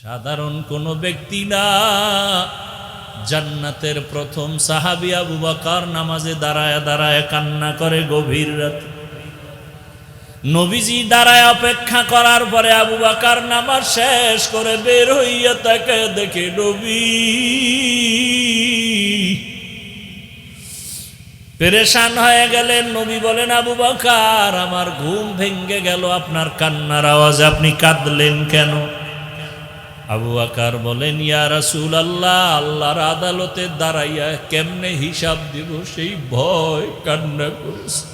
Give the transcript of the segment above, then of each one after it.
সাধারণ কোনো ব্যক্তি না, জান্নাতের প্রথম সাহাবী আবু বকর নামাজে দাঁড়ায় দাঁড়ায় কান্না করে গভীর রাতে। নবীজি দাঁড়ায় অপেক্ষা করার পরে আবু বকর নামাজ শেষ করে বের হইয়া তাকে দেখে নবী। পেরেশান হয়ে গেলেন। নবী বলেন, আবু বকর, আমার ঘুম ভেঙ্গে গেল আপনার কান্নার আওয়াজে, আপনি কাঁদলেন কেন? আবু বকর বলেন, ইয়া রাসূলুল্লাহ, আল্লাহর আদালতে দাঁড়াইয়া কেমনে হিসাব দিব সেই ভয় কান্না করেছে।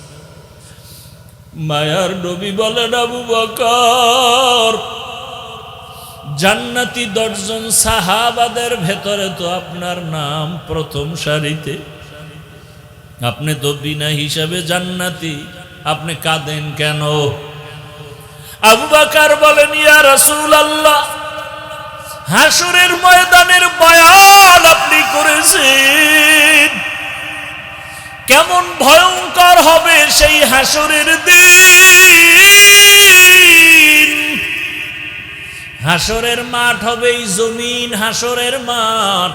মায়ার নবী বলেন, আবু বকর, জান্নাতি 10 জন সাহাবাদের ভেতরে তো আপনার নাম প্রথম সারিতে, আপনি তো বিনা হিসাবে জান্নাতি, আপনি কাঁদেন কেন? আবু বকর বলেন, ইয়া রাসূলুল্লাহ, হাসরের ময়দানের বয়ান আপনি করেছেন, কেমন ভয়ঙ্কর হবে সেই হাসরের দিন। হাসরের মাঠ হবে এই জমিন, হাসরের মাঠ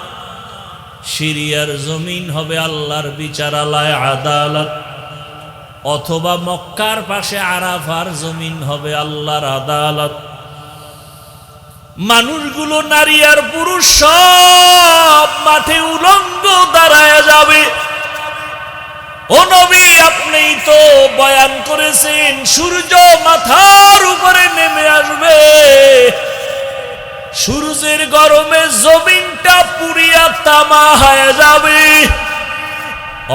সিরিয়ার জমিন হবে আল্লাহর বিচারালয় আদালত, অথবা মক্কার পাশে আরাফার জমিন হবে আল্লাহর আদালত। মানুষগুলো, নারী আর পুরুষ সব মাঠে উলঙ্গ দাঁড়ায় যাবে। ও নবী, আপনিই তো বয়ান করেছেন সূর্য মাথার উপরে নেমে আসবে, সূর্যের গরমে জমিনটা পুড়িয়া তামা হয়ে যাবে।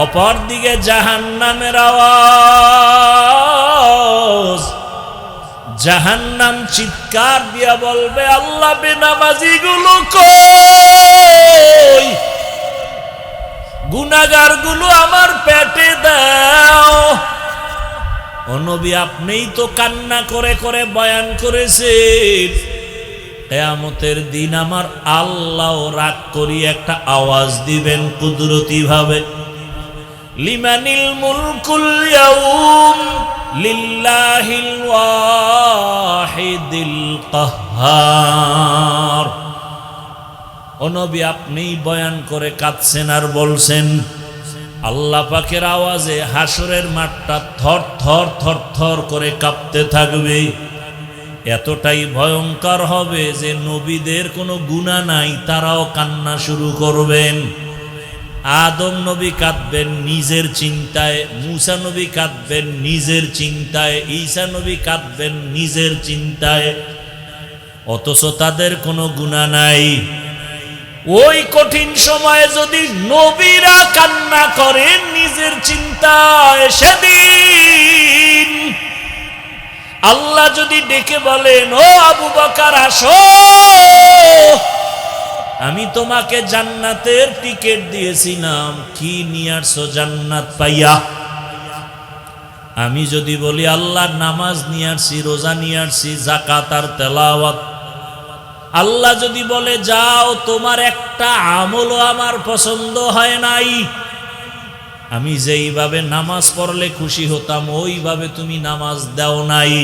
অপরদিকে জাহান্নামের আওয়াজ, জাহান্নাম চিৎকার দিয়া বলবে, আল্লাহ, বেনামাজি গুলো কই, গুনাহগার গুলো আমার পেটে দাও। ও নবী, আপনিই তো কান্না করে করে বয়ান করেছেন কিয়ামতের দিন আমার আল্লাহ রাগ করি একটা আওয়াজ দিবেন কুদরতি ভাবে, লিমানিল মুলকুল ইয়াউম লিল্লাহিল ওয়াহিদিল কাহ্হার। ও নবী, আপনিই বয়ান করে কাঁদছেন আর বলছেন, আল্লাহ পাকের আওয়াজে হাসরের মাঠটা থর থর থর থর করে কাঁপতে থাকবে। এতটাই ভয়ঙ্কর হবে যে নবীদের কোনো গুনাহ নাই, তারাও কান্না শুরু করবেন। আদম নবী কাঁদবেন নিজের চিন্তায়, মূসা নবী কাঁদবেন নিজের চিন্তায়, ঈসা নবী কাঁদবেন নিজের চিন্তায়, অথচ তাদের কোনো গুনাহ নাই। ওই কঠিন সময়ে যদি নবীরা কান্না করেন নিজের চিন্তায়, সেদিন আল্লাহ যদি ডেকে বলেন, ও আবু বকর, আসো, আমি তোমাকে জান্নাতের টিকিট দিয়েছিলাম, কি নিয়ে আসছো জান্নাত পাইয়া? আমি যদি বলি, আল্লাহ, নামাজ নিয়ে আসছি, রোজা নিয়ে আসছি, যাকাত আর তেলাওয়াত। আল্লাহ যদি বলে, যাও, তোমার একটা আমলও আমার পছন্দ হয় নাই, আমি যেইভাবে নামাজ পড়লে খুশি হতাম ওইভাবে তুমি নামাজ দাও নাই,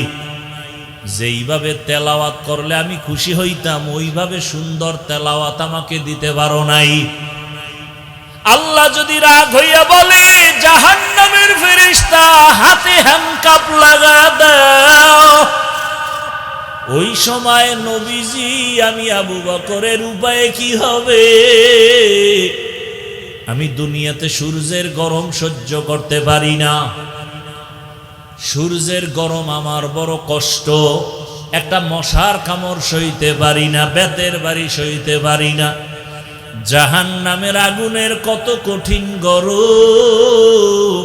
যেইভাবে তেলাওয়াত করলে আমি খুশি হইতাম ওইভাবে সুন্দর তেলাওয়াত আমাকে দিতে পারো নাই। আল্লাহ যদি রাগ হইয়া বলে, জাহান্নামের ফেরেশতা হাতে হ্যান্ডকাপ লাগা দাও, ওই সময় নবীজি, আমি আবু বকরের উপায়ে কি হবে? আমি দুনিয়াতে সূর্যের গরম সহ্য করতে পারি না, সূর্যের গরম আমার বড় কষ্ট, একটা মশার কামড় সইতে পারি না, বেতের বাড়ি সইতে পারি না। জাহান্নামের আগুনের কত কঠিন গরম,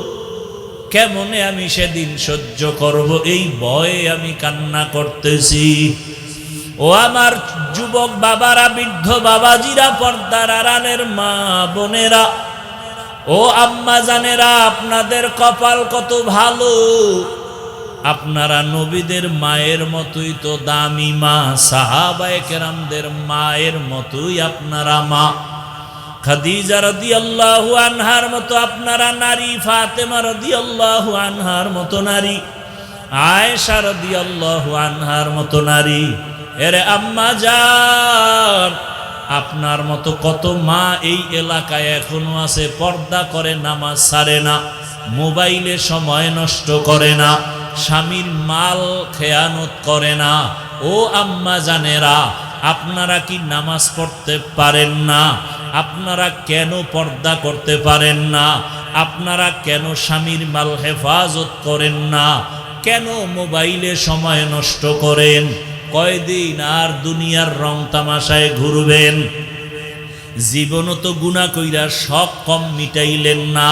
কেমনে আমি সেদিন সহ্য করব, এই ভয়ে আমি কান্না করতেছি। ও আমার যুবক বাবারা, বৃদ্ধ বাবাজিরা, পর্দার আড়ালের মা বোনেরা, ও আম্মা জানেরা, আপনাদের কপাল কত ভালো, আপনারা নবীদের মায়ের মতোই তো দামি মা, সাহাবায়ে কেরামদের মায়ের মতোই আপনারা মা। খাদিজা রাদিয়াল্লাহু আনহার মতো আপনারা নারী, ফাতেমা রাদিয়াল্লাহু আনহার মতো নারী, আয়েশা রাদিয়াল্লাহু আনহার মতো নারী, এরে আম্মা জান, আপনার মতো কত মা এই এলাকায় এখনো আছে, পর্দা করে, নামাজ ছাড়ে না, মোবাইলে সময় নষ্ট করে না, স্বামীর মাল খেয়ানত করে না। ও আম্মা জানেরা, আপনারা কি নামাজ পড়তে পারেন না? আপনারা কেন পর্দা করতে পারেন না? আপনারা কেন স্বামীর মাল হেফাজত করেন না? কেন মোবাইলে সময় নষ্ট করেন? কয়দিন আর দুনিয়ার রং তামাশায় ঘুরবেন? জীবনও তো গুনাহ কইরা শখ কম মিটাইলেন না,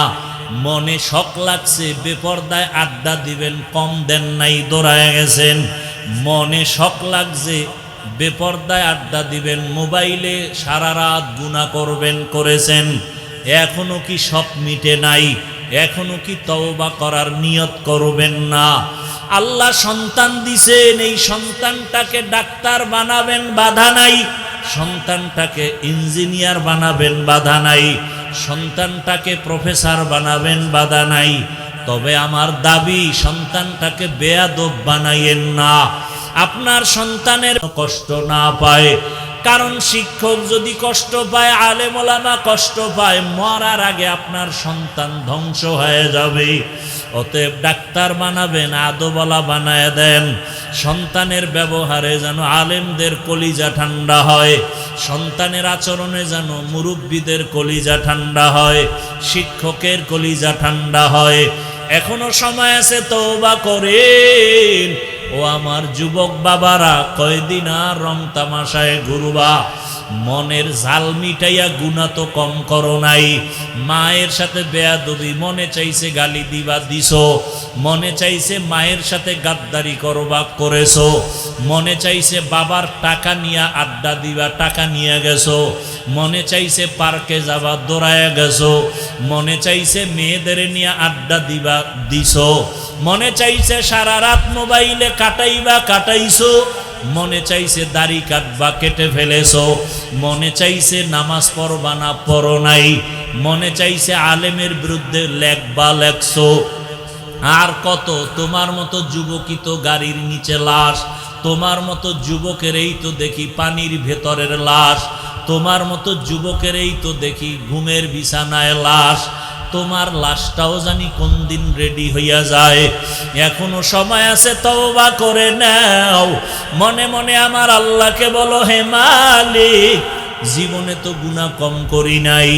মনে শখ লাগছে বেপরদায় আড্ডা দিবেন, কম দেন নাই, দৌড়ায় গেছেন। মনে শখ লাগছে বেপরদায় আড্ডা দিবেন, মোবাইলে সারা রাত গুনাহ করবেন, করেছেন। এখনো কি শখ মিটে নাই? এখনো কি তওবা করার নিয়ত করবেন না? আল্লাহ সন্তান দিছেন, এই সন্তানটাকে ডাক্তার বানাবেন, বাধা নাই। সন্তানটাকে ইঞ্জিনিয়ার বানাবেন, বাধা নাই। সন্তানটাকে প্রফেসর বানাবেন, বাধা নাই। তবে আমার দাবি, সন্তানটাকে বেয়াদব বানাইয়েন না। আপনার সন্তানের কষ্ট না পায়, কারণ শিক্ষক যদি কষ্ট পায়, আলেম ওলামা কষ্ট পায়, মরার আগে আপনার সন্তান ধ্বংস হয়ে যাবে। অতএব ডাক্তার বানাবেন, আদবওয়ালা বানায় দেন। সন্তানের ব্যবহারে যেন আলেমদের কলিজা ঠান্ডা হয়, সন্তানের আচরণে যেন মুরব্বীদের কলিজা ঠান্ডা হয়, শিক্ষকের কলিজা ঠান্ডা হয়। এখনো সময় আছে, তওবা করেন। ও আমার যুবক বাবারা, কয়দিন আর রং তামাশায় ঘুরবা? মনের জাল মিটাইয়া গুনাহ তো কম করো নাই। মায়ের সাথে বেয়াদবি, মনে চাইছে গালি দিবা, দিছো। মনে চাইছে মায়ের সাথে গাদ্দারি করবা, করেছো। মনে চাইছে বাবার টাকা নিয়ে আড্ডা দিবা, টাকা নিয়ে গেছো। মনে চাইছে পার্কে যাবা, দৌড়ায় গেছো। মনে চাইছে মেয়েদের নিয়ে আড্ডা দিবা, দিছো। মনে চাইছে সারা রাত মোবাইলে কাটাইবা, কাটাইছো। মনে চাইছে দাড়ি কাটবা, কেটে ফেলেছো। মনে চাইছে নামাজ পড়বা না, পড়ো নাই। মনে চাইছে আলেমের বিরুদ্ধে লেখবা, লেখছো। আর কত? তোমার মতো যুবকই তো গাড়ির নিচে লাশ, তোমার মতো যুবকের এই তো দেখি পানির ভেতরের লাশ, তোমার মতো যুবকের এই তো দেখি ঘুমের বিছানায় লাশ। তোমার লাশটাও জানি কোন দিন রেডি হইয়া যায়। এখনো সময় আছে, তওবা করে নাও। মনে মনে আমার আল্লাহকে বলো, হে মালিক, জীবনে তো গুনাহ কম করি নাই।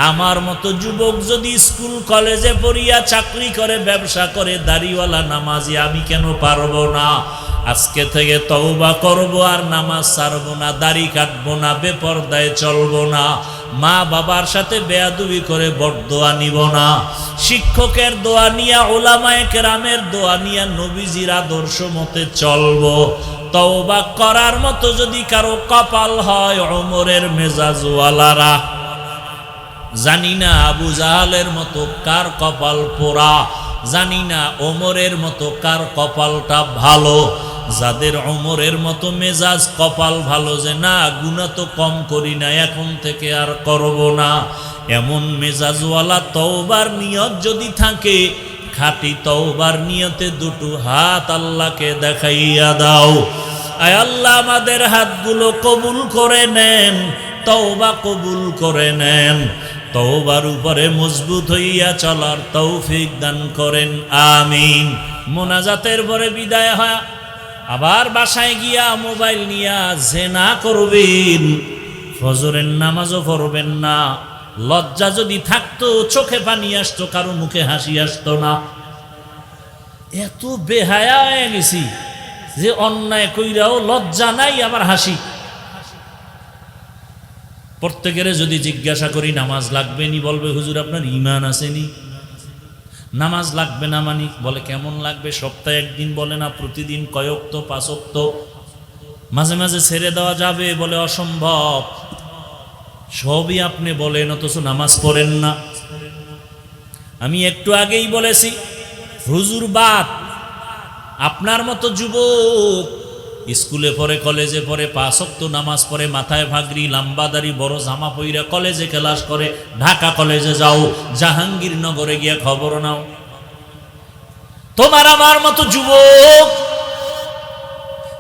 আমার মতো যুবক যদি স্কুল কলেজে পড়িয়া চাকরি করে, ব্যবসা করে, দাড়িওয়ালা নামাজি, আমি কেন পারবো না? আজকে থেকে তওবা করব, আর নামাজ ছাড়বো না, দাড়ি কাটবো না, বেপরদায় চলবো না, মা বাবার সাথে বেয়াদবি করে বরদোয়া নিব না, শিক্ষকের দোয়া নিয়া, উলামায়ে কেরামের দোয়া নিয়া, নবীজির আদর্শ মতে চলবো। তওবা করার মতো যদি কারো কপাল হয়, ওমরের মেজাজওয়ালারা, জানি না আবু জাহালের মতো কার কপাল পোড়া, জানি না ওমরের মতো কার কপালটা ভালো। যাদের ওমরের মতো মেজাজ, কপাল ভালো, যে না গুনাহ তো কম করি না, এখন থেকে আর করব না, এমন মেজাজওয়ালা তওবার নিয়ত যদি থাকে, খাঁটি তওবার নিয়তে দুটো হাত আল্লাহকে দেখাইয়া দাও। আয় আল্লাহ, আমাদের হাতগুলো কবুল করে নেন, তওবা কবুল করে নেন। তওবার উপরে মজবুত হইয়া চলার তৌফিক দান করেন, আমিন। মোনাজাতের পরে বিদায় হয়, আবার বাসায় গিয়া মোবাইল নিয়া জেনা করবেন, ফজরের নামাজও পড়বেন না। লজ্জা যদি থাকতো, চোখে পানি আসতো, কারো মুখে হাসি আসতো না। এত বেহায়া হয়ে গেছি যে অন্যায় কইরাও লজ্জা নাই, আবার হাসি। প্রত্যেকের যদি জিজ্ঞাসা করি নামাজ লাগবে নি, বলবে হুজুর আপনার ঈমান আসেনি। নামাজ লাগবে না মানি, বলে কেমন লাগবে? সপ্তাহে একদিন বলে না, প্রতিদিন কয়েক তো, 5 ওয়াক্ত। মাঝে মাঝে ছেড়ে দেওয়া যাবে, বলে অসম্ভব। সবই আপনি বলেন, অথচ নামাজ পড়েন না। আমি একটু আগেই বলেছি, হুজুর বাদ। আপনার মতো যুবক স্কুলে পড়ে, কলেজে পড়ে, 5 ওয়াক্ত নামাজ পড়ে, মাথায় ভাগরি, লম্বা দাড়ি, বড় জামা পইরা কলেজে ক্লাস করে। ঢাকা কলেজে যাও, জাহাঙ্গীরনগরে গিয়া খবর নাও। তোমার আমার মতো যুবক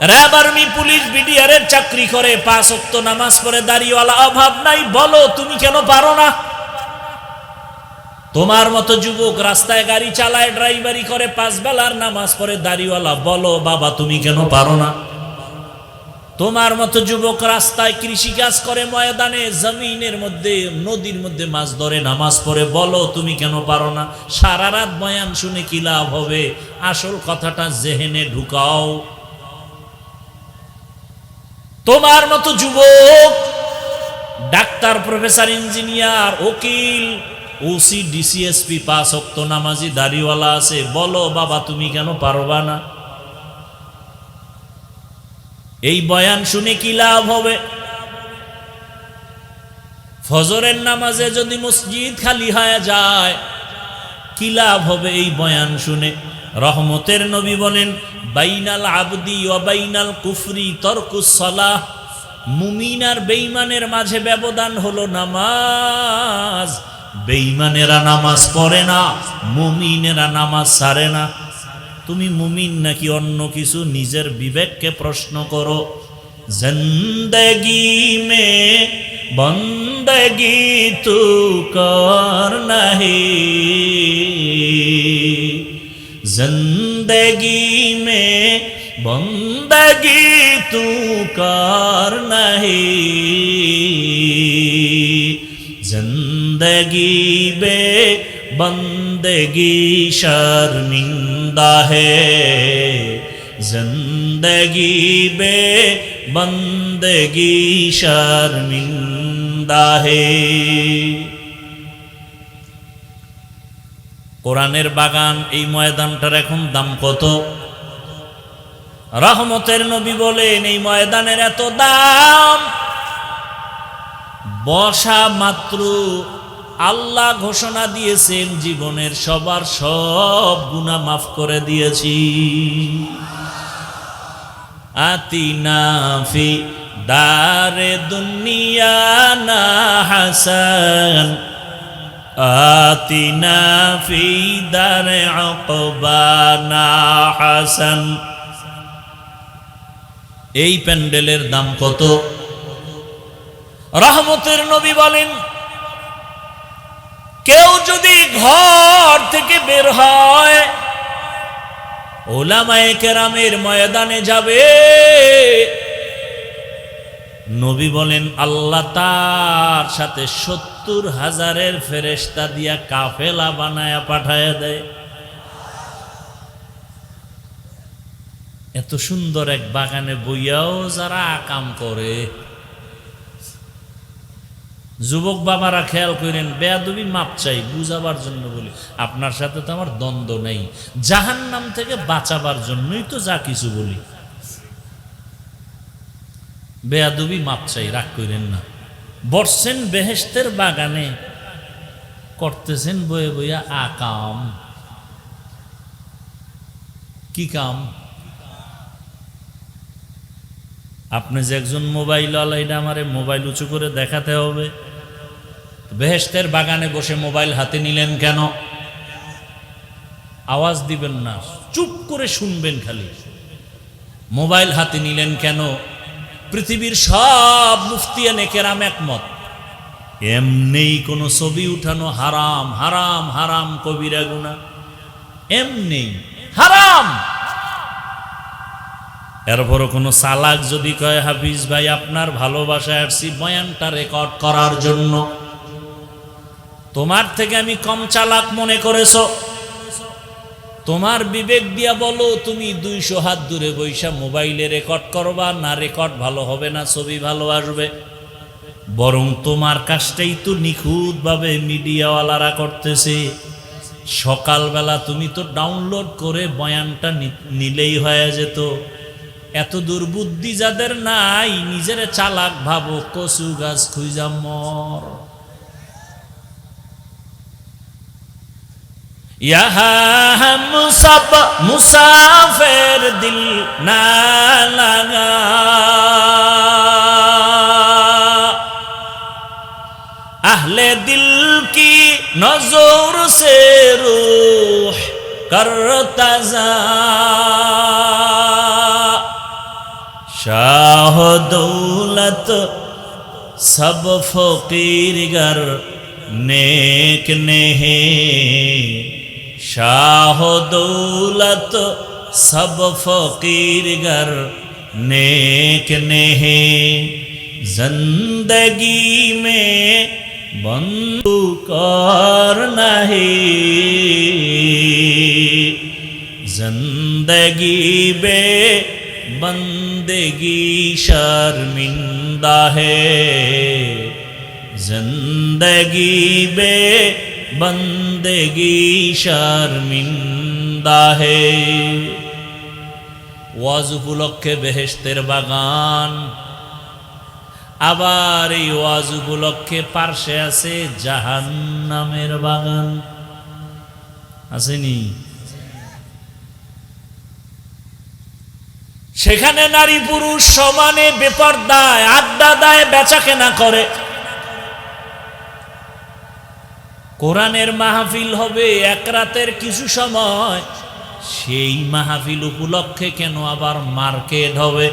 র‍্যাব, আর্মি, পুলিশ, বিডিআর এর চাকরি করে, 5 ওয়াক্ত নামাজ পড়ে, দাড়িওয়ালা, অভাব নাই। বলো তুমি কেন পারো না? তোমার মতো যুবক রাস্তায় গাড়ি চালায়, ড্রাইভারি করে, 5 বেলার নামাজ পড়ে, দাড়িওয়ালা। বলো বাবা তুমি কেন পারো না? তোমার মতো যুবক রাস্তায় কৃষি কাজ করে, ময়দানে, জমিনের মধ্যে, নদীর মধ্যে মাছ ধরে, নামাজ পড়ে। বলো তুমি কেন পারো না? সারা রাত বয়ান শুনে কি লাভ হবে? আসল কথাটা জেহেনে ঢুকাও। তোমার মতো যুবক ডাক্তার, প্রফেসর, ইঞ্জিনিয়ার, উকিল, ওসি, ডিসিএসপি, 5 ওয়াক্ত নামাজি, দাড়িওয়ালা আছে। বলো বাবা তুমি কেন পারবা না? এই বয়ান শুনে কি লাভ হবে? ফজরের নামাজে যদি মসজিদ খালি হয়ে যায় কি লাভ হবে এই বয়ান শুনে? রহমতের নবী বলেন, বাইনাল আবদি ওয়া বাইনাল কুফরি তরকুস সালাহ। মুমিন আর বেঈমানের মাঝে ব্যবধান হলো নামাজ। বেঈমানেরা নামাজ পড়ে না, মুমিনেরা নামাজ ছাড়ে না। তুমি মুমিন নাকি অন্য কিছু? নিজের বিবেককে প্রশ্ন করো। জিন্দেগি মে বন্দেগি তু কর নাহি, जिंदगी में बंदगी तू कर नहीं, जिंदगी बे बंदगी शर्मिंदा है, जिंदगी बे बंदगी शर्मिंदा है। কোরআনের বাগান, এই ময়দানটার এখন দাম কত? রহমতের নবী বলেন এই ময়দানের এত দাম, বসা মাত্র আল্লাহ ঘোষণা দিয়েছেন জীবনের সবার সব গুনাহ মাফ করে দিয়েছি। আতিনা ফি দারে দুনিয়া না হাসান, আতিনা ফি দারে উকবানা হাসান। এই প্যান্ডেলের দাম কত? রহমতের নবী বলেন কেউ যদি ঘর থেকে বের হয় উলামায়ে কেরামের ময়দানে যাবে, নবী বলেন আল্লাহ তার সাথে 70,000 ফেরেশতা দিয়া কাফেলা বানায়া পাঠায়া দেয়। এত সুন্দর এক বাগানে বইয়াও যারা কাম করে। যুবক বাবারা খেয়াল করেন, বেয়াদবি মাপ চাই, বুঝাবার জন্য বলি। আপনার সাথে তো আমার দ্বন্দ্ব নেই, জাহান্নাম থেকে বাঁচাবার জন্যই তো যা কিছু বলি। বেয়াদবি মাপ চাই, রাগ করেন না। বসছেন বেহেশতের বাগানে, করতেছেন বয়ে বইয়া আকাম। কি কাম? আপনি যে একজন মোবাইল ওয়ালা, এটা আমারে মোবাইল উঁচু করে দেখাতে হবে। বেহেশতের বাগানে বসে মোবাইল হাতে নিলেন কেন? আওয়াজ দিবেন না, চুপ করে শুনবেন খালি। মোবাইল হাতে নিলেন কেন? পৃথিবীর সব মুফতিয়ানে কেরাম একমত, এমনি কোনো ছবি উঠানো হারাম, হারাম, হারাম, কবিরা গুনাহ, এমনি হারাম। এরপরও কোনো চালাক যদি কয় হাফিজ ভাই আপনার ভালোবাসায় আসছি বয়ানটা রেকর্ড করার জন্য, তোমার থেকে আমি কম চালাক মনে করেছ? তোমার বিবেক দিয়া বলো, তুমি 200 হাত দূরে বৈশা মোবাইলে রেকর্ড করবা না? রেকর্ড ভালো হবে না, ছবি ভালো আসবে? বরং তোমার কাজটাই তো নিখুঁতভাবে মিডিয়াওয়ালারা করতেছে। সকালবেলা তুমি তো ডাউনলোড করে বয়ানটা নিলেই হয়ে যেত। এত দুর্বুদ্ধি যাদের নাই, নিজের চালাক ভাবো, কচু গাছ খুঁজা মর। यहाँ हम सब मुसाफिर दिल ना लगा, अहले दिल की नजर से रूह करता जा, শাহ দৌলত সব ফকির গর নেক নেহে, শাহ দৌলত সব ফকির গর नेक नेहे, जिंदगी में बंधु कर नहीं, जिंदगी बे बंदगी शर्मिंदा है, जिंदगी बे बंदगी शर्मिंदा है। ওয়াজ উপলক্ষে বেহেশতের বাগান, আবার এই ওয়াজ উপলক্ষে পার্শ্বে আছে জাহান্নামের বাগান, আসেনি? সেখানে নারী পুরুষ সমানে বেপরদায় আড্ডা দেয়, বেচা কেনা করে। কোরআনের মাহফিল হবে এক রাতের কিছু সময়, সেই মাহফিল উপলক্ষে কেন আবার মার্কেট হবে?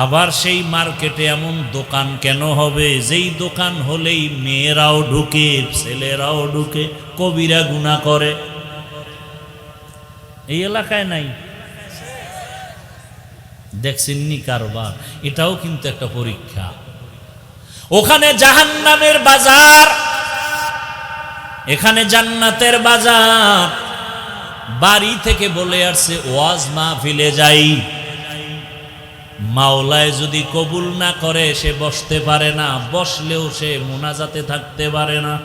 আবার সেই মার্কেটে এমন দোকান কেন হবে যেই দোকান হলেই মেয়েরাও ঢুকে, ছেলেরাও ঢুকে, কবিরা গুনাহ করে? এই এলাকায় নাই? দেখছেননি কারবার? এটাও কিন্তু একটা পরীক্ষা। ওখানে জাহান্নামের বাজার, এখানে জান্নাতের বাজার। বাড়ি থেকে বলে আসছে ওয়াজ মাহফিলে যাই, মাওলায় যদি কবুল না করে সে বসতে পারে না, বসলেও সে মুনাজাতে থাকতে পারে না।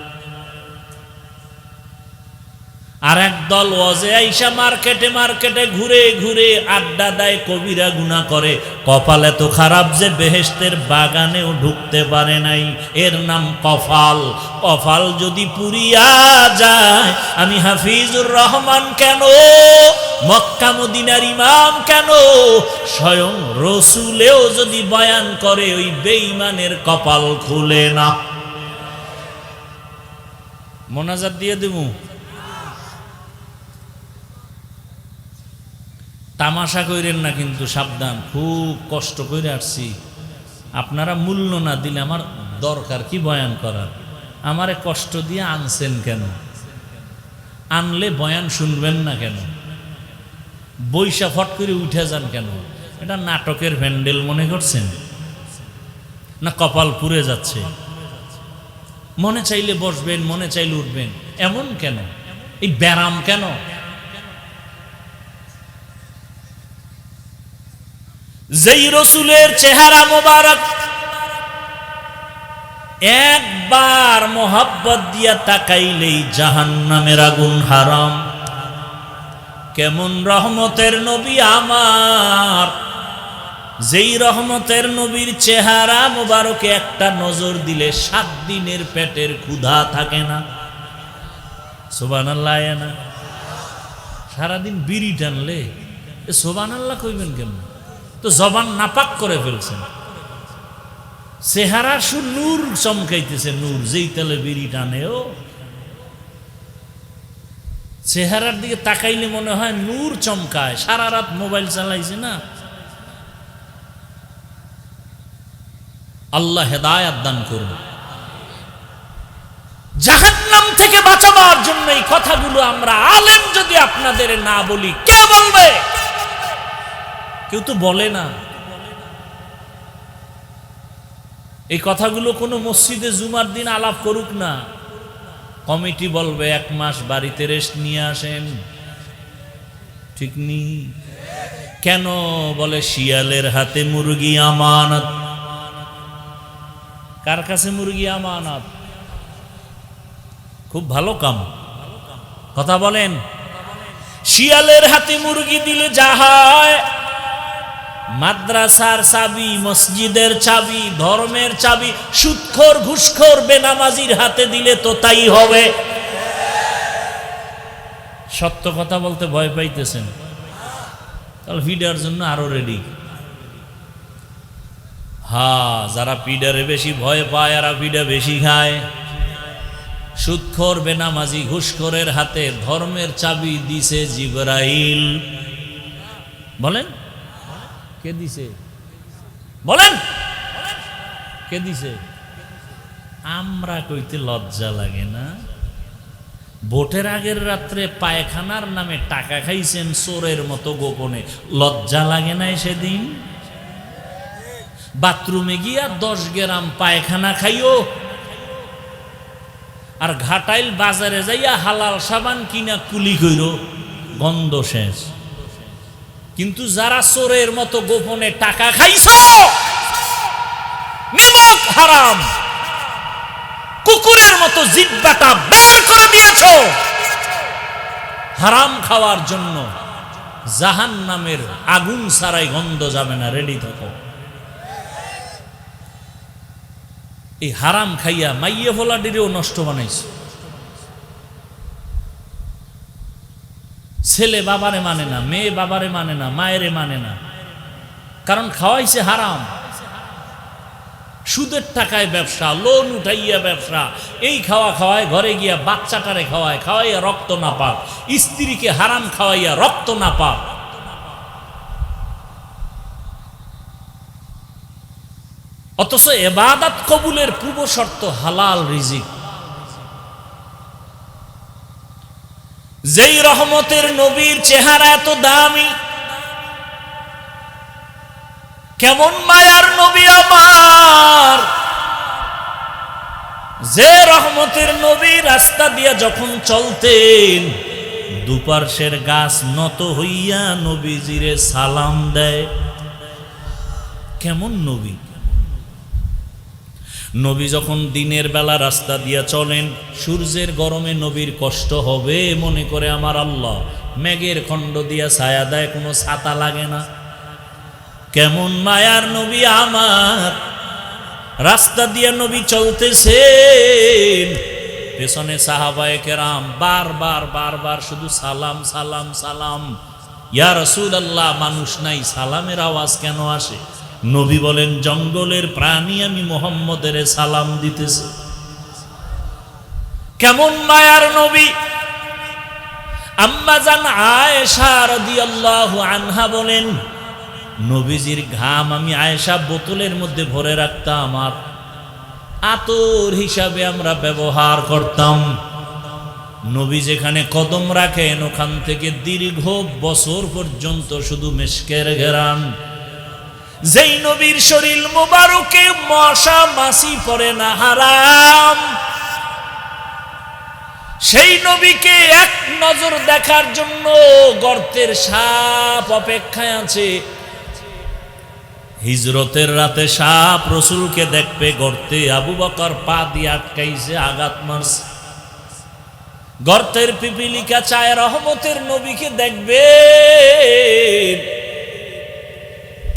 আর একদল ওয়াজে আইসা মার্কেটে মার্কেটে ঘুরে ঘুরে আড্ডা দেয়, কবিরা গুনাহ করে। কপাল এত খারাপ যে বেহেশতের বাগানেও ঢুকতে পারে নাই। এর নাম কপাল। কপাল যদি পুরিয়া যায়, আমি হাফিজুর রহমান কেন, মক্কা মদিনার ইমাম কেন, স্বয়ং রসুলেও যদি বয়ান করে ওই বেঈমানের কপাল খুলে না। মোনাজাত দিয়ে দেবো। তামাশা কইরেন না কিন্তু, সাবধান। খুব কষ্ট করে আসছি, আপনারা মূল্য না দিলে আমার দরকার কি বয়ান করার? আমারে কষ্ট দিয়ে আনছেন কেন? আনলে বয়ান শুনবেন না কেন? বৈশা ফট করে উঠে যান কেন? এটা নাটকের ভ্যান্ডেল মনে করছেন না? কপাল পুড়ে যাচ্ছে, মনে চাইলে বসবেন, মনে চাইলে উঠবেন, এমন কেন? এই ব্যারাম কেন? যেই রসুলের চেহারা মোবারক একবার মোহাব্বত দিয়া তাকাইলেই জাহান্নামের আগুন হারাম। কেমন রহমতের নবী আমার, যেই রহমতের নবীর চেহারা মোবারকে একটা নজর দিলে 7 দিনের পেটের ক্ষুধা থাকে না। সুবহানাল্লাহ। না সারাদিন বিড়ি টানলে সুবহানাল্লাহ কইবেন কেন? তো জবান নাপাক করে ফেলছেন। চেহারা নূর চমকাইতেছে, নূর। যেই তেলে বিড়ি টানেও চেহারার দিকে তাকাইলে মনে হয় নূর চমকায়। সারা রাত মোবাইল চালাইছে না। আল্লাহ হেদায়েত দান করুন। জাহান্নাম থেকে বাঁচাবার জন্য এই কথাগুলো আমরা আলেম যদি আপনাদের না বলি, কে বলবে? কেউ তো বলে না। এই কথাগুলো কোনো মসজিদে জুমার দিন আলাপ করুক না, কমিটি বলবে 1 মাস বাড়িতে রেস্ট নিয়ে আসেন। ঠিক নি? কেন বলে? শিয়ালের হাতে মুরগি আমানত। কার কাছে মুরগি আমানত? খুব ভালো কাম, কথা বলেন। শিয়ালের হাতে মুরগি দিলে যা হয়, মাদ্রাসার চাবি, মসজিদের চাবি, ধর্মের চাবি সুদখোর ঘুষখোর বেনামাজির হাতে দিলে তো তাই হবে। সত্য কথা বলতে ভয় পাইতেছেন? তাহলে ফিডার জন্য আরো রেডি। হ্যাঁ, যারা পিডারে বেশি ভয় পায় এরা পিডা বেশি খায়। সুদখোর বেনামাজি ঘুষখোরের হাতে ধর্মের চাবি দিছে জিবরাইল। বলেন কে দিছে বলেন, কে দিছে? আমরা কইতে লজ্জা লাগে না? ভোটের আগের রাত্রে পায়খানার নামে টাকা খাইছেন চোরের মতো গোপনে, লজ্জা লাগে না সেদিন? বাথরুমে গিয়া 10 গ্রাম পায়খানা খাইও, আর ঘাটাইল বাজারে যাইয়া হালাল সাবান কিনা কুলি কইরো, গন্ধ শেষ। কিন্তু যারা চোরের মতো গোপনে টাকা খাইছো, নিমক হারাম, কুকুরের মতো জিহ্বাটা বের করে দিয়েছো হারাম খাওয়ার জন্য, জাহান্নামের আগুন ছাড়াই গন্ধ যাবে না, রেডি থাকো। এই হারাম খাইয়া মাইয়ে ফোলাডিরেও নষ্ট বানাইছে। ছেলে বাবারে মানে না, মেয়ে বাবারে মানে না, মায়েরে মানে না, কারণ খাওয়াইছে হারাম। সুদের টাকায় ব্যবসা, লোন উঠাইয়া ব্যবসা, এই খাওয়া খাওয়ায় ঘরে গিয়া বাচ্চাটারে খাওয়াইয়া রক্ত না পাক, স্ত্রীকে হারাম খাওয়াইয়া রক্ত না পাক। অথচ ইবাদত কবুলের পূর্ব শর্ত হালাল রিজিক। যেই রহমতের নবীর চেহারা এত দামি, কেমন মায়ার নবী আমার, যে রহমতের নবী রাস্তা দিয়া যখন চলতেন দুপার্শ্বের গাছ নত হইয়া নবীজিরে সালাম দেয়। কেমন নবী! নবী যখন দিনের বেলা রাস্তা দিয়া চলেন, সূর্যের গরমে নবীর কষ্ট হবে মনে করে আমার আল্লাহ মেঘের খণ্ড দিয়া ছায়া দেয়, কোনো ছাতা লাগে না। কেমন মায়ার নবী আমার, রাস্তা দিয়া নবী চলতেছেন, পেছনে সাহাবায়ে কেরাম বারবার বারবার শুধু সালাম সালাম সালাম। ইয়া রাসূলুল্লাহ, মানুষ নাই, সালামের আওয়াজ কেন আসে? নবী বলেন, জঙ্গলের প্রাণী আমি মুহাম্মদের সালাম দিতেছি। কেমন মায়ার নবী! আম্মা জান আয়েশা রাদিয়াল্লাহু আনহা বলেন, নবীজির ঘাম আমি আয়েশা বোতলের মধ্যে ভরে রাখতাম, আর আতর হিসাবে আমরা ব্যবহার করতাম। নবী যেখানে কদম রাখেন ওখান থেকে দীর্ঘ বছর পর্যন্ত শুধু মিশকের ঘেরান। যেই নবীর শরীর মোবারকে মশা মাছি পড়ে না, হারাম, সেই নবীকে এক নজর দেখার জন্য গর্তের সাপ অপেক্ষায় আছে। হিজরতের রাতে সাপ রসুলকে দেখবে গর্তে, আবু বকর পা দিয়ে আটকাইছে, আঘাত মারছে। গর্তের পিপিলিকা চায় রহমতের নবীকে দেখবে।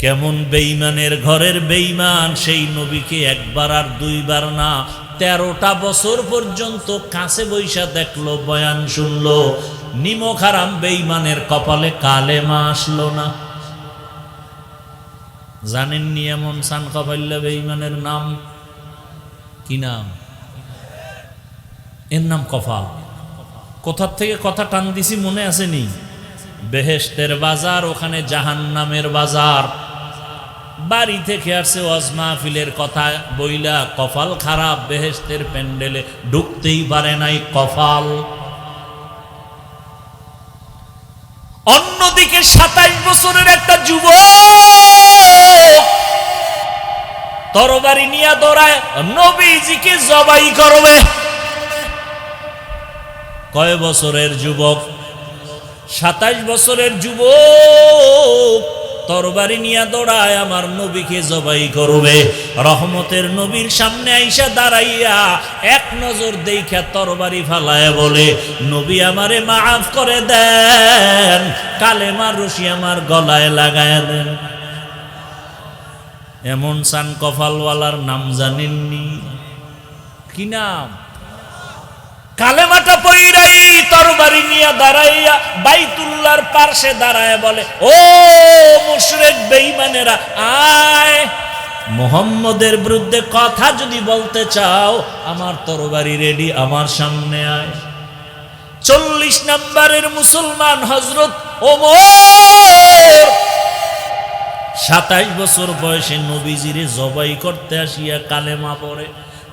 কেমন বেঈমানের ঘরের বেঈমান, সেই নবীকে একবার আর দুইবার না 13টা বছর পর্যন্ত কাছে বৈশা দেখলো, বয়ান শুনলো। নিমক হারাম বেঈমানের কপালে কালেমা আসলো না। জানেননি এমন সান কপাল্লা বেঈমানের নাম কি নাম? এর নাম কফা। কোথার থেকে কথা টান দিছি মনে আসেনি? বেহেশতের বাজার, ওখানে জাহান্নামের বাজার। বাড়ি থেকে আসছে ওয়াজ মাহফিলের কথা বইলা, কপাল খারাপ, বেহেশতের প্যান্ডেলে ঢুকতেই পারে নাই, কপাল। অন্যদিকে 27 বছরের একটা যুবক তরবারি নিয়ে দৌড়ায় নবীজিকে জবাই করবে। কয় বছরের যুবক? 27 বছরের যুবক তরবারি নিয়ে দৌড়ায় আমার নবীকে জবাই করবে। রহমতের নবীর সামনে আইসা দাঁড়াইয়া এক নজর দেখা তরবারি ফালায় বলে, নবী আমারে মাফ করে দেন, কালেমার রশি আমার গলায় লাগায় দেন। এমন সান কপালওয়ালার নাম জানেননি? কি নাম? কালেমাটা পইরাই তরবারি নিয়ে দাঁড়াইয়া বাইতুল্লাহর পাশে দাঁড়ায় বলে, ও মুশরিক বেঈমানেরা, আয়, মুহাম্মদের বিরুদ্ধে কথা যদি বলতে চাও আমার তরবারি রেডি, আমার সামনে আয়। 40 নম্বরের মুসলমান হযরত ওমর 27 বছর বয়সে নবীজিরে জবাই করতে আসিয়া কালেমা পড়ে।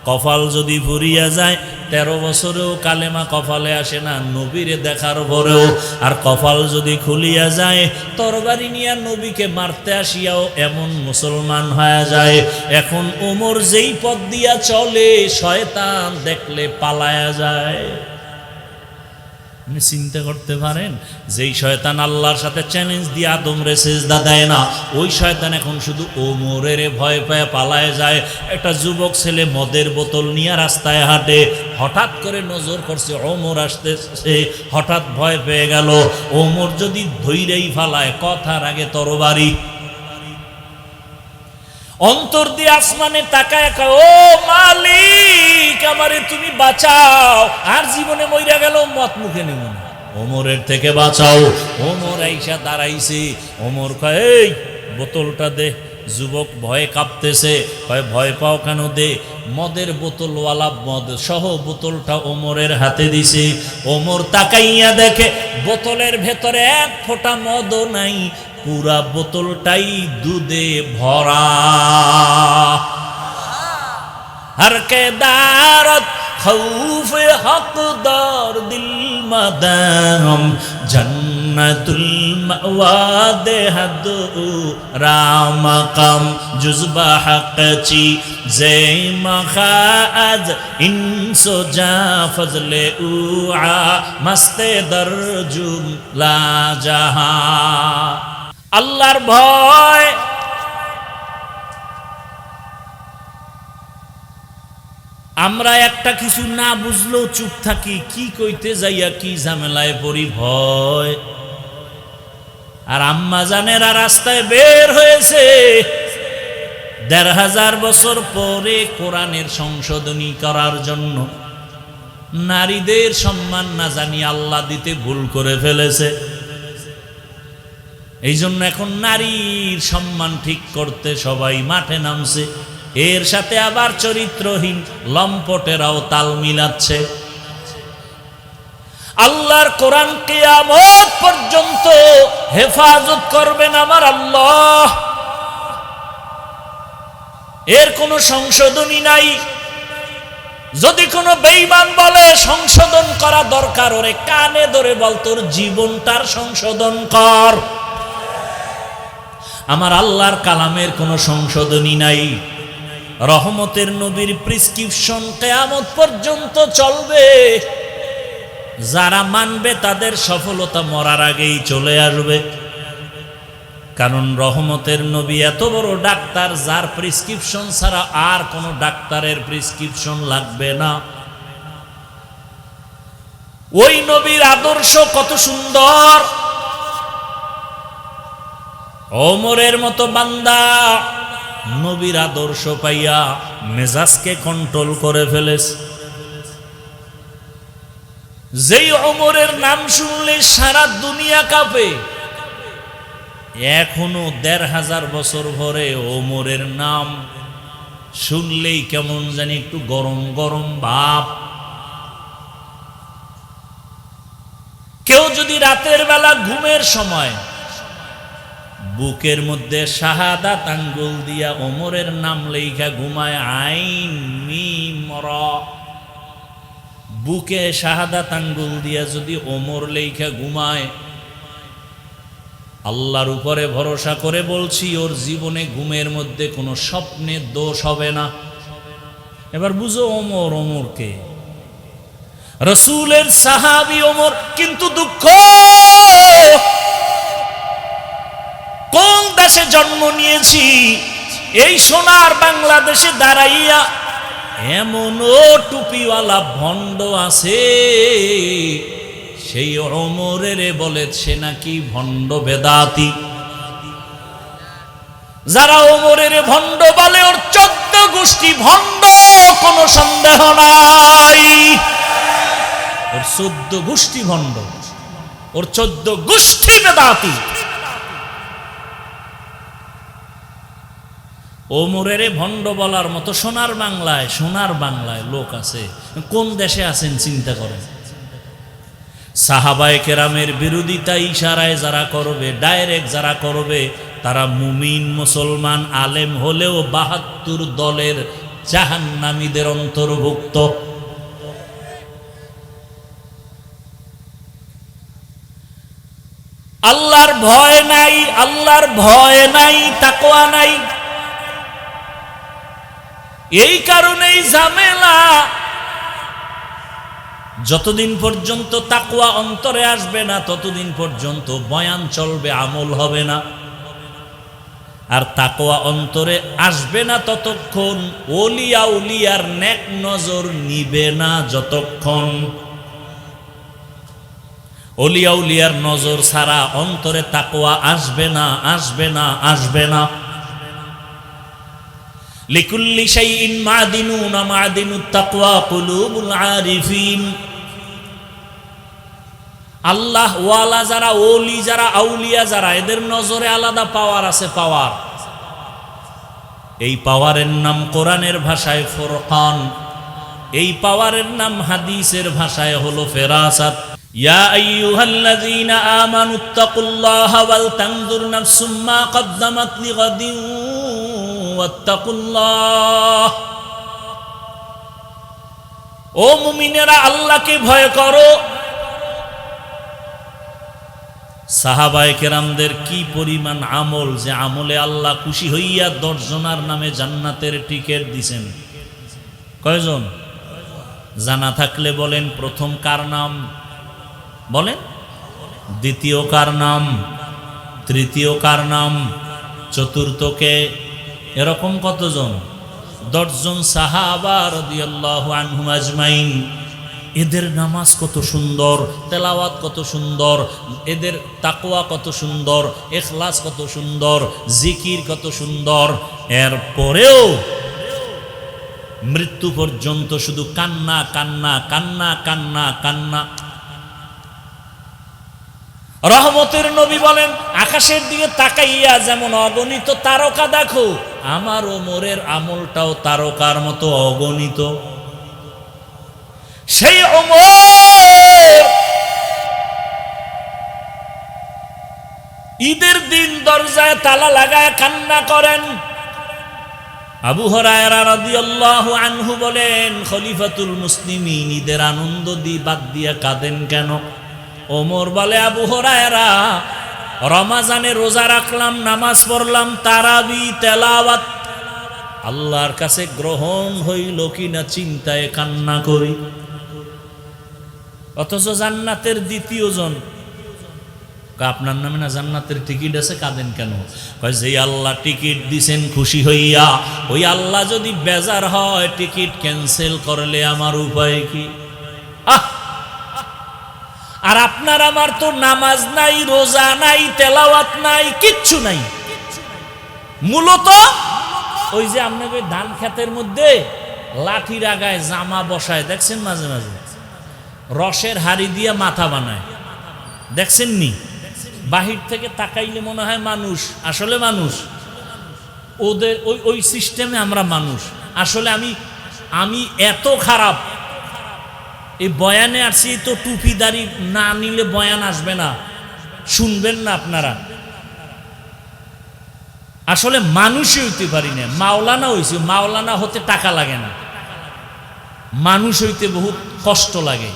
কপাল যদি ফুরিয়া যায়, 13 বছরেও কালেমা কপালে আসে না নবীরে দেখার পরেও। আর কপাল যদি খুলিয়া যায়, তরবারি নিয়ে নবীকে মারতে আসিয়াও এমন মুসলমান হয়ে যায়। এখন ওমর যেই পথ দিয়া চলে, শয়তান দেখলে পালায়া যায়। আপনি চিন্তা করতে পারেন, যেই শয়তান আল্লাহর সাথে চ্যালেঞ্জ দিয়ে আদমরে সিজদা দেয় না, ওই শয়তান এখন শুধু ওমরের ভয় পায় পালায় যায়। একটা যুবক ছেলে মদের বোতল নিয়ে রাস্তায় হাঁটে, হঠাৎ করে নজর করছে ওমর আসতেছে, হঠাৎ ভয় পেয়ে গেল। ওমর যদি ধৈরেই ফালায়, কথার আগে তরবারি। অন্তর দিয়ে আসমানে তাকায়, ও মালিক আমারে তুমি বাঁচাও, আর জীবনে মইরা গেল মত মুখে নেব না, ওমরের থেকে বাঁচাও। ওমর আইসা দাঁড়াইছে, ওমর কয় এই বোতলটা দে। যুবক ভয়ে কাঁপতেছে, কয় ভয় পাও কেন, দে। মদের বোতলওয়ালা মদ সহ বোতলটা ওমরের হাতে দিছে। ওমর তাকাইয়া দেখে বোতলের ভেতরে এক ফোঁটা মদও নাই, পুরা বোতলটাই দুধে ভরা। हर के दारत खौफ हकदार दिल मदाम जन्नतुल मवा देहद रामकम जुज़बा हक़ची जे मखाज इंसो जा फजले उआ मस्ते दरजुम ला जहा। अल्लाहर भय আমরা একটা কিছু না বুঝলেও চুপ থাকি, কি কইতে যাইয়া কি ঝামেলায় পড়ি ভয়। আর আম্মা জানেরা রাস্তায় বের হয়েছে ১৫০০ বছর পরে কোরআনের সংশোধনী করার জন্য। নারীদের সম্মান না জানি আল্লাহ দিতে ভুল করে ফেলেছে, এই জন্য এখন নারীর সম্মান ঠিক করতে সবাই মাঠে নামছে। এর সাথে আবার চরিত্রহীন লম্পটেরাও তাল মিলাচ্ছে। আল্লাহর কোরআন কিয়ামত পর্যন্ত হেফাজত করবেন আমার আল্লাহ, এর কোনো সংশোধনী নাই। যদি কোনো বেঈমান বলে সংশোধন করা দরকার, ওরে কানে ধরে বল তোর জীবনটার সংশোধন কর। আমার আল্লাহর কালামের কোনো সংশোধনী নাই। রহমতের নবীর প্রেসক্রিপশন কিয়ামত পর্যন্ত চলবে। যারা মানবে তাদের সফলতা মরার আগেই চলে আসবে। কারণ রহমতের নবী এত বড় ডাক্তার, যার প্রেসক্রিপশন ছাড়া আর কোনো ডাক্তারের প্রেসক্রিপশন লাগবে না। ওই নবীর আদর্শ কত সুন্দর। ওমরের মতো বান্দা নবীর আদর্শ পাইয়া মেজাজকে কন্ট্রোল করে ফেলেছে। যেই ওমরের নাম শুনলে সারা দুনিয়া কাঁপে। এখনো ১৫০০ বছর পরে ওমরের নাম শুনলেই কেমন জানি একটু গরম গরম ভাব। কেউ যদি রাতের বেলা ঘুমের সময় বুকের মধ্যে শাহাদাত আঙ্গুল দিয়া ওমরের নাম লেখা ঘুমায়, আইন মিম র, বুকে শাহাদাত আঙ্গুল দিয়া যদি ওমর লেখা ঘুমায়, আল্লাহর উপরে ভরসা করে বলছি ওর জীবনে ঘুমের মধ্যে কোনো স্বপ্নের দোষ হবে না। এবার বুঝো ওমর, ওমরকে রাসূলের সাহাবী ওমর। কিন্তু দুঃখ, কোন দেশে জন্ম নিয়েছি, এই সোনার বাংলাদেশে দাঁড়াইয়া এমনও টুপিওয়ালা ভণ্ড আছে, সেই ওমরের বলে সে নাকি ভণ্ড বেদাতি। যারা ওমরের ভণ্ড বলে ওর 14 গোষ্ঠী ভণ্ড, কোনো সন্দেহ নাই। ওর 14 গোষ্ঠী ভণ্ড, ওর 14 গোষ্ঠী বেদাতি। ওমরের ভণ্ড বলার মতো সোনার বাংলায় লোক আছে। কোন দেশে আছেন চিন্তা করেন। সাহাবায়ে কেরামের বিরোধিতা ইশারায় যারা করবে, ডাইরেক্ট যারা করবে, তারা মুমিন মুসলমান আলেম হলেও ৭২ দলের জাহান্নামীদের অন্তর্ভুক্ত। আল্লাহর ভয় নাই, আল্লাহর ভয় নাই, তাকওয়া নাই। এই কারণেই ঝামেলা। যতদিন পর্যন্ত তাকওয়া অন্তরে আসবে না ততদিন পর্যন্ত বয়ান চলবে, আমল হবে না। আর তাকওয়া অন্তরে আসবে না ততক্ষণ ওলিয়া উলিয়ার নেক নজর নিবে না। যতক্ষণ ওলিয়া উলিয়ার নজর ছাড়া অন্তরে তাকওয়া আসবে না, আসবে না, আসবে না। লিকুল্লি শাইইন মাদিনুন মাদিনুত তাকওয়া কুলুবুল আরিফিন। আল্লাহ ওয়ালা যারা, ওলি যারা, আউলিয়া যারা, এদের নজরে আলাদা পাওয়ার আছে, পাওয়ার। এই পাওয়ারের নাম কোরআনের ভাষায় ফুরকান, এই পাওয়ারের নাম হাদিসের ভাষায় হলো ফেরাসাত। ইয়া আইয়ুহাল্লাযীনা আমানুত্তাকুল্লাহা ওয়াল তানজুর নাফসুম মা কদ্দামাত লিগাদিন ওয়াত্তাকুল্লাহ। ও মুমিনেরা, আল্লাহকে ভয় করো। সাহাবায়ে কেরামদের কি পরিমাণ আমল, যে আমলে আল্লাহ খুশি হইয়া 10 জনের নামে জান্নাতের টিকিট দিছেন। কয়জন? জানা থাকলে বলেন প্রথম কার নাম? বলেন। দ্বিতীয় কার নাম? তৃতীয় কার নাম? চতুর্থকে? এরকম কতজন? 10 জন সাহাবা রাদিয়াল্লাহু আনহুম আজমাইন। এদের নামাজ কত সুন্দর, তেলাওয়াত কত সুন্দর, এদের তাকওয়া কত সুন্দর, ইখলাস কত সুন্দর, জিকির কত সুন্দর। এরপরেও মৃত্যু পর্যন্ত শুধু কান্না, কান্না, কান্না, কান্না, কান্না। রহমতের নবী বলেন, আকাশের দিকে তাকাইয়া যেমন অগণিত তারকা দেখো, আমার ওমরের আমলটাও তারকার মতো অগণিত। সেই ওমর ঈদের দিন দরজায় তালা লাগায় কান্না করেন। আবু হুরায়রা রাদিয়াল্লাহু আনহু বলেন, খলিফাতুল মুসলিমিন ঈদের আনন্দ বাদ দিয়া কাঁদেন কেন? ওমর বলে, আবু হুরায়রা, রমাজানে রোজা রাখলাম, নামাজ পড়লাম, তারাবি, তেলাওয়াত, আল্লাহর কাছে গ্রহণ হইল কিনা চিন্তায় কান্না করি। অথচ জান্নাতের দ্বিতীয় জন, আপনার নামে না জান্নাতের টিকিট আছে, কাঁদেন কেন? কয়, যে আল্লাহ টিকিট দিছেন খুশি হইয়া, ওই আল্লাহ যদি বেজার হয় টিকিট ক্যান্সেল করলে আমার উপায় কি? আর আপনার আমার তো নামাজ নাই, রোজা নাই, তেলাওয়াত নাই, কিচ্ছু নাই। মূলত ওই যে আপনাকে ধান ক্ষেতের মধ্যে লাঠির আগায় জামা বসায়, দেখছেন মাঝে মাঝে, রসের হাড়ি দিয়ে মাথা বানায়, দেখছেন নি? বাহির থেকে তাকাইলে মনে হয় মানুষ, আসলে মানুষ। ওদের ওই সিস্টেমে আমরা মানুষ। আসলে আমি এত খারাপ, এই বয়ানে আসছি তো টুপিদারি না নিলে বয়ান আসবে না, শুনবেন না আপনারা। আসলে মানুষই হইতে পারি না, মাওলানা হইছে। মাওলানা হতে টাকা লাগে না, মানুষ হইতে বহুত কষ্ট লাগে।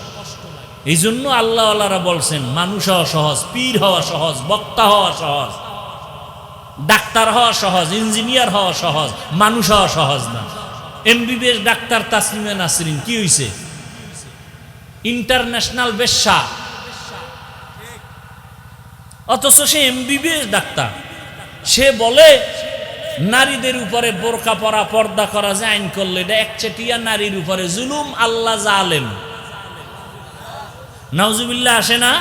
এই জন্য আল্লাহওয়ালারা বলছেন, মানুষ হওয়া সহজ, পীর হওয়া সহজ, বক্তা হওয়া সহজ, ডাক্তার হওয়া সহজ, ইঞ্জিনিয়ার হওয়া সহজ, মানুষ হওয়া সহজ না। এমবিবিএস ডাক্তার তাসলিমা নাসরিন কি হইছে? ইন্টারন্যাশনাল বেশ্যা, অথচ সে এমবিবিএস ডাক্তার। সে বলে নারীদের উপরে বোরকা পরা, পর্দা করা যে আইন করলে এটা একচেটিয়া নারীর উপরে জুলুম, আল্লাহ জালেম। নাউজুবিল্লাহ আসে না?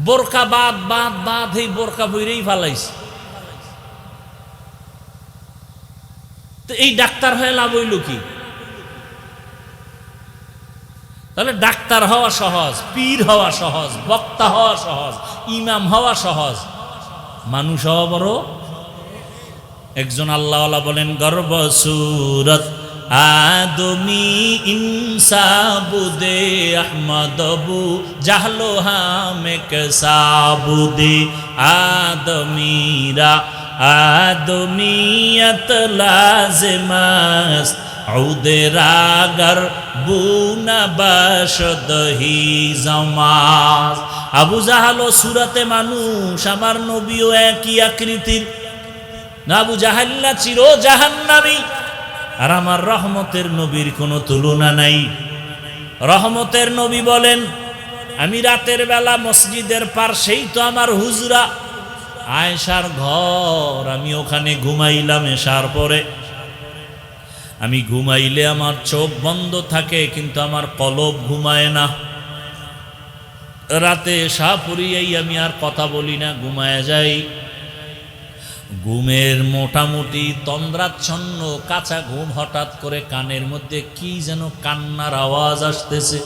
বোরকা বাদ বাদ বাদ, এই বোরকা বইরেই ফালাইছে। তো এই ডাক্তার হয়ে লাভ হইল কি? তাহলে ডাক্তার হওয়া সহজ, পীর হওয়া সহজ, বক্তা হওয়া সহজ, ইমাম হওয়া সহজ, মানুষ হওয়া বড়। একজন আল্লাহওয়ালা বলেন, গর্ব সুরত আদমি ইনসাবুদে আহমদবু জাহলো হামে কসাবুদে আদমিরা আদমিয়ত লাজমাস উদেরাগর বুনা বাশদহি জামাজ। আবু জাহাল ও সুরাতে মানুষ, আমার নবীও একই আকৃতির। আবু জাহাল্লা চির জাহান্নামী, আর আমার রহমতের নবীর কোনো তুলনা নাই। রহমতের নবী বলেন, আমি রাতের বেলা মসজিদের পাশেই তো আমার হুজরা আয়েশার ঘর, আমি ওখানে ঘুমাইলাম এশার পরে। আমি ঘুমাইলে আমার চোখ বন্ধ থাকে, কিন্তু আমার কলব ঘুমায় না। রাতে এশা পড়িয়েই আমি আর কথা বলি না, ঘুমায় যাই। ঘুমের মোটামুটি তন্দ্রাচ্ছন্ন কাঁচা ঘুম, হঠাৎ করে কানের মধ্যে কি যেন কান্নার আওয়াজ আসতেছে।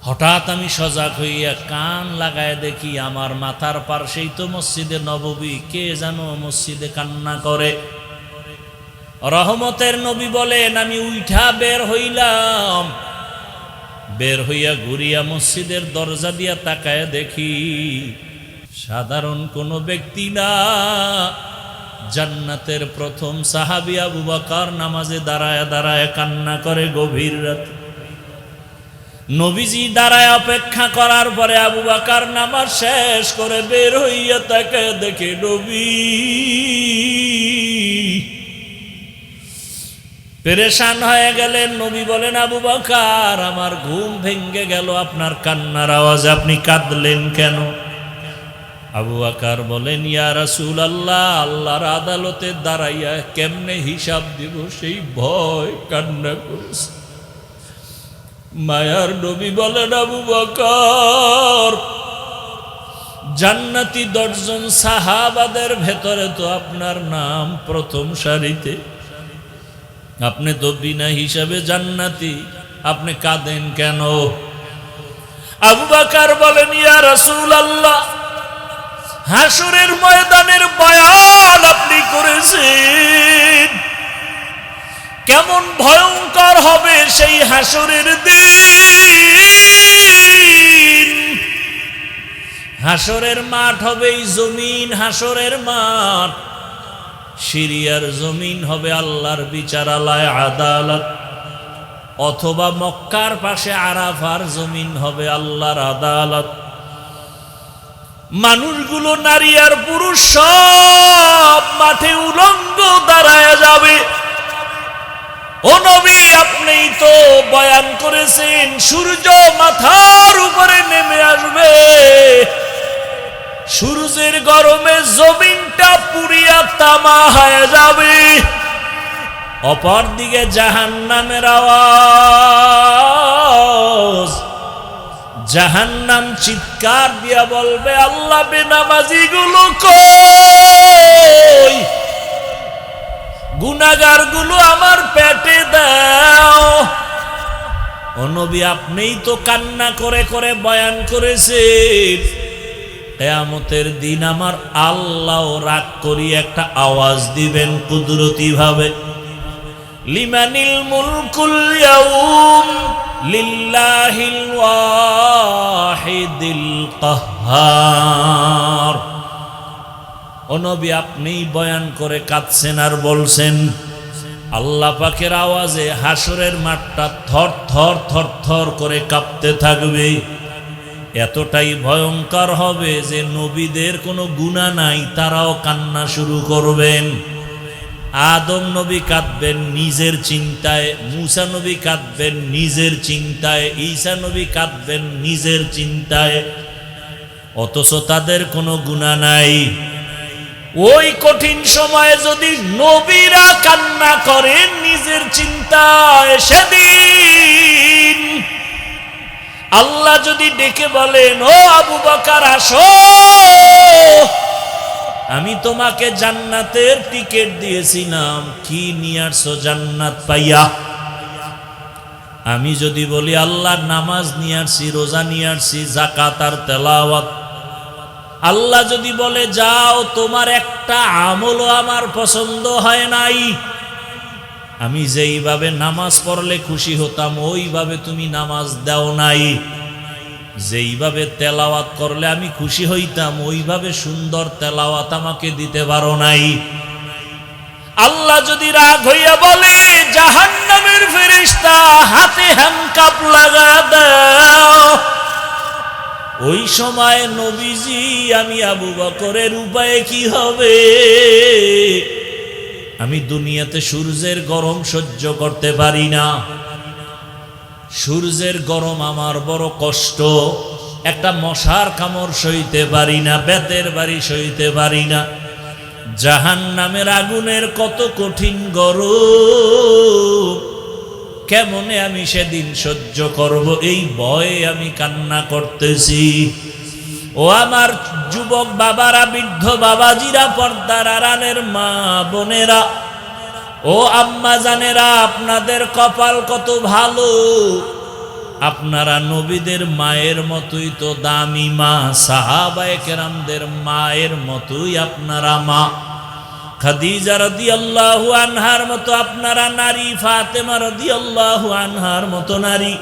হঠাৎ আমি সজাগ হইয়া কান লাগায় দেখি আমার মাথার পাশেই তো মসজিদে নববী, কে যেন মসজিদে কান্না করে। রহমতের নবী বলেন, আমি উঠা বের হইলাম, বের হইয়া ঘুরিয়া মসজিদের দরজা দিয়া তাকায় দেখি সাধারণ কোনো ব্যক্তি না, জান্নাতের প্রথম সাহাবী আবু বকর নামাজে দাঁড়ায় দাঁড়ায় কান্না করে গভীর রাতে। নবীজি দাঁড়ায় অপেক্ষা করার পরে আবু বকর নামাজ শেষ করে বের হইয়া তাকে দেখে নবী। পেরেশান হয়ে গেলেন। নবী বলেন, আবু বকর, আমার ঘুম ভেঙ্গে গেল আপনার কান্নার আওয়াজে, আপনি কাঁদলেন কেন? আবু বকর বলেন, ইয়া রাসূলুল্লাহ, আল্লাহর আদালতে দাঁড়াইয়া কেমনে হিসাব দিব সেই ভয় কান্না করেছে। মায়ার নবী বলেন, আবু বকর, জান্নাতি 10 জন সাহাবাদের ভেতরে তো আপনার নাম প্রথম সারিতে, আপনি তো বিনা হিসাবে জান্নাতি, আপনি কাঁদেন কেন? আবু বকর বলেন, ইয়া রাসূলুল্লাহ, হাসরের ময়দানের বয়ান আপনি করেছেন, কেমন ভয়ঙ্কর হবে সেই হাসরের দিন। হাসরের মাঠ হবে এই জমিন, হাসরের মাঠ সিরিয়ার জমিন হবে আল্লাহর বিচারালয় আদালত, অথবা মক্কার পাশে আরাফার জমিন হবে আল্লাহর আদালত। মানুষগুলো, নারী আর পুরুষ সব মাঠে উলঙ্গ দাঁড়ায় যাবে। ও নবী, আপনি তো বয়ান করেছেন সূর্য মাথার উপরে নেমে আসবে, সূর্যের গরমে জমিনটা পুড়িয়া তামা হয়ে যাবে। অপরদিকে জাহান্নামের আওয়াজ, জাহান্নাম চিৎকার দিয়া বলবে, আল্লাহ, বেনামাজি গুলো কই, গুনাহগার গুলো আমার পেটে দাও। ও নবী, আপনিই তো কান্না করে করে বয়ান করেছেন, কিয়ামতের দিন আমার আল্লাহ রাগ করি একটা আওয়াজ দিবেন কুদরতি ভাবে, লিমানিল মুলকুল ইয়াউম লিল্লাহিল ওয়াহিদিল কাহ্হার। ও নবী, আপনিই বয়ান করে কাঁদছেন আর বলছেন, আল্লাহ পাকের আওয়াজে হাসরের মাঠটা থর থর থর থর করে কাঁপতে থাকবে। এতটাই ভয়ঙ্কর হবে যে নবীদের কোনো গুনাহ নাই, তারাও কান্না শুরু করবেন। আদম নবী কাঁদবেন নিজের চিন্তায়, মূসা নবী কাঁদবেন নিজের চিন্তায়, ঈসা নবী কাঁদবেন নিজের চিন্তায়, অথচ তাদের কোনো গুনাহ নাই। ওই কঠিন সময়ে যদি নবীরা কান্না করেন নিজের চিন্তায়, সেদিন আল্লাহ যদি ডেকে বলেন, ও আবু বকর আসো, আমি তোমাকে জান্নাতের টিকিট দিয়েছিলাম, কি নিয়ে আসছো জান্নাত পাইয়া? আমি যদি বলি আল্লাহ নামাজ নিয়ে আসছি, রোজা নিয়ে আসছি, যাকাত আর তেলাওয়াত, আল্লাহ যদি বলে যাও, তোমার একটা আমলও আমার পছন্দ হয় নাই, আমি যেইভাবে নামাজ পড়লে খুশি হতাম ওইভাবে তুমি নামাজ দাও নাই, যেইভাবে তেলাওয়াত করলে আমি খুশি হইতাম ওইভাবে সুন্দর তেলাওয়াত আমাকে দিতে পারো নাই। আল্লাহ যদি রাগ হইয়া বলে জাহান্নামের ফেরেশতা হাতে হ্যান্ডকাপ লাগা দাও, ওই সময় নবীজি আমি আবু বকরের উপায়ে কি হবে? আমি দুনিয়াতে সূর্যের গরম সহ্য করতে পারি না, সূর্যের গরম আমার বড় কষ্ট, একটা মশার কামড় সইতে পারি না, বেতের বাড়ি সইতে পারি না। জাহান্নামের আগুনের কত কঠিন গরম, কেমনে আমি সেদিন সহ্য করব, এই ভয়ে আমি কান্না করতেছি। ও আমার যুবক বাবারা, বৃদ্ধ বাবাজিরা, পর্দার আড়ালের মা বোনেরা, ও আম্মা জানেরা, আপনাদের কপাল কত ভালো, আপনারা নবীদের মায়ের মতোই তো দামি মা, সাহাবায়ে কেরামদের মায়ের মতোই আপনারা মা। খাদিজা রাদিয়াল্লাহু আনহার মতো আপনারা নারী, ফাতেমা রাদিয়াল্লাহু আনহার মতো নারী,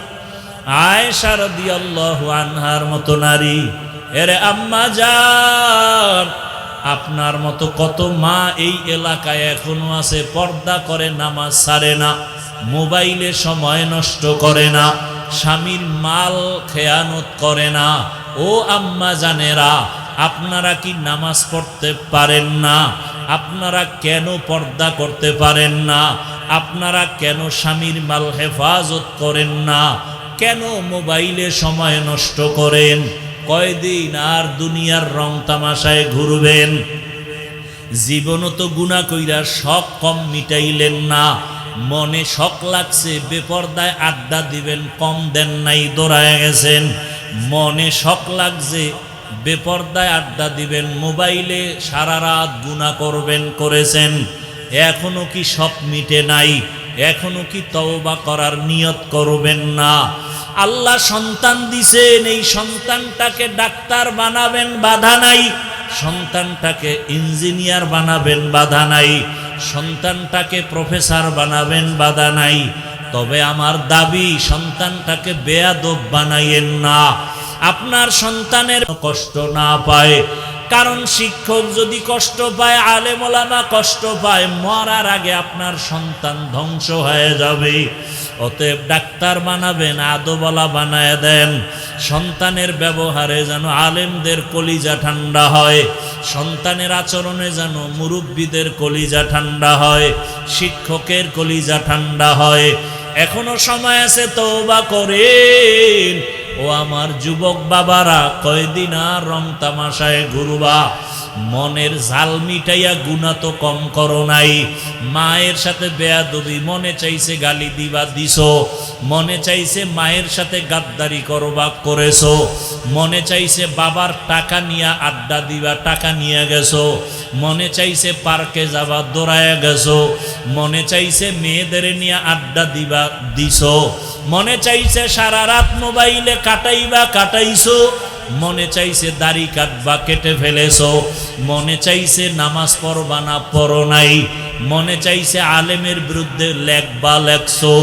আয়েশা রাদিয়াল্লাহু আনহার মতো নারী। এরে আম্মা জান, আপনার মতো কত মা এই এলাকায় এখনো আছে, পর্দা করে, নামাজ ছাড়ে না, মোবাইলে সময় নষ্ট করে না, স্বামীর মাল খেয়ানত করে না। ও আম্মা জানেরা, আপনারা কি নামাজ পড়তে পারেন না? আপনারা কেন পর্দা করতে পারেন না? আপনারা কেন স্বামীর মাল হেফাজত করেন না? কেন মোবাইলে সময় নষ্ট করেন? কয়দিন আর দুনিয়ার রং তামাশায় ঘুরবেন? জীবনও তো গুনাহ কইরা শখ কম মিটাইলেন না, মনে শখ লাগছে বেপরদায় আড্ডা দিবেন, কম দেন নাই, দৌড়ায় গেছেন। মনে শখ লাগছে বেপরদায় আড্ডা দিবেন, মোবাইলে সারা রাত গুনাহ করবেন, করেছেন। এখনো কি শখ মিটে নাই? এখনো কি তওবা করার নিয়ত করবেন না? আল্লাহ সন্তান দিছেন, এই সন্তানটাকে ডাক্তার বানাবেন, বাধা নাই। সন্তানটাকে ইঞ্জিনিয়ার বানাবেন, বাধা নাই। সন্তানটাকে প্রফেসর বানাবেন, বাধা নাই। তবে আমার দাবি, সন্তানটাকে বেয়াদব বানাইয়েন না, আপনার সন্তানের কষ্ট না পায়। কারণ শিক্ষক যদি কষ্ট পায়, আলেম ওলামা কষ্ট পায়, মরার আগে আপনার সন্তান ধ্বংস হয়ে যাবে। অতএব ডাক্তার বানাবেন, আদবওয়ালা বানায় দেন। সন্তানের ব্যবহারে যেন আলেমদের কলিজা ঠান্ডা হয়, সন্তানের আচরণে যেন মুরব্বীদের কলিজা ঠান্ডা হয়, শিক্ষকের কলিজা ঠান্ডা হয়। এখনো সময় আছে, তওবা করেন। ও আমার যুবক বাবারা, কয়দিন আর রং তামাশায় ঘুরবা? মনের ঝাল মিটাইয়া গুনাহ তো কম করো নাই। মায়ের সাথে বেয়াদবি, মনে চাইছে গালি দিবা, দিছো। মনে চাইছে মায়ের সাথে গাদ্দারি করবা, করেছো। মনে চাইছে বাবার টাকা নিয়ে আড্ডা দিবা, টাকা নিয়ে গেছো। মনে চাইছে পার্কে যাবা, দৌড়ায় গেছো। মনে চাইছে মেয়েদের নিয়ে আড্ডা দিবা, দিছো। মনে চাইছে সারা রাত মোবাইলে কাটাইবা, কাটাইছো। মনে চাইছে দাড়ি কাটবা, কেটে ফেলেছো। মনে চাইছে নামাজ পড়বা না, পড়ো নাই। মনে চাইছে আলেমের বিরুদ্ধে লেখবা, লেখছো।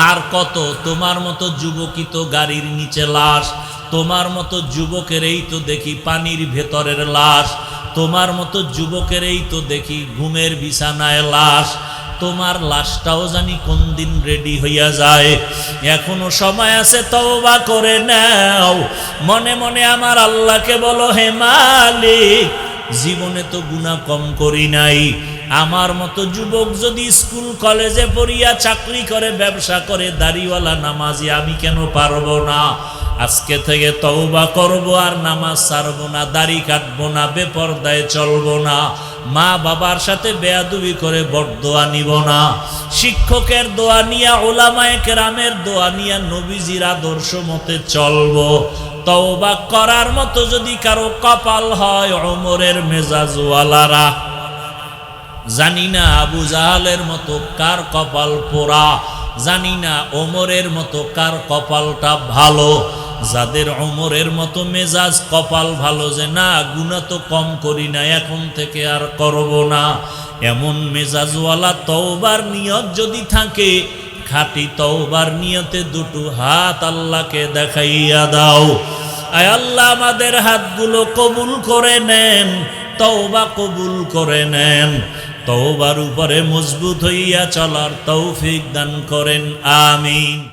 আর কত? তোমার মতো যুবকই তো গাড়ির নিচে লাশ, তোমার মতো যুবকের এই তো দেখি পানির ভেতরের লাশ, তোমার মতো যুবকের এই তো দেখি ঘুমের বিছানায় লাশ। তোমার লাশটাও জানি কোন দিন রেডি হইয়া যায়। এখনো সময় আছে, তওবা করে নাও। মনে মনে আমার আল্লাহকে বলো, হে মালিক, জীবনে তো গুনাহ কম করি নাই। আমার মতো যুবক যদি স্কুল কলেজে পড়িয়া চাকরি করে, ব্যবসা করে, দাড়িওয়ালা নামাজি, আমি কেন পারবো না? আজকে থেকে তওবা করব, আর নামাজ ছাড়বো না, দাড়ি কাটবো না, বেপরদায় চলবো না, মা বাবার সাথে বেয়াদবি করে বরদোয়া নিব না, শিক্ষকের দোয়া নিয়া, উলামায়ে কেরামের দোয়া নিয়া, নবীজির আদর্শ মতে চলবো। তওবা করার মতো যদি কারো কপাল হয়, ওমরের মেজাজওয়ালারা, জানি না আবু জাহালের মতো কার কপাল পোড়া, জানি না ওমরের মতো কার কপালটা ভালো। যাদের ওমরের মতো মেজাজ, কপাল ভালো, যে না গুনাহ তো কম করি না, এখন থেকে আর করব না, এমন মেজাজওয়ালা তওবার নিয়ত যদি থাকে, খাঁটি তওবার নিয়তে দুটো হাত আল্লাহকে দেখাইয়া দাও। আয় আল্লাহ, আমাদের হাতগুলো কবুল করে নেন, তওবা কবুল করে নেন, তওবার উপরে মজবুত হইয়া চলার তৌফিক দান করেন, আমিন।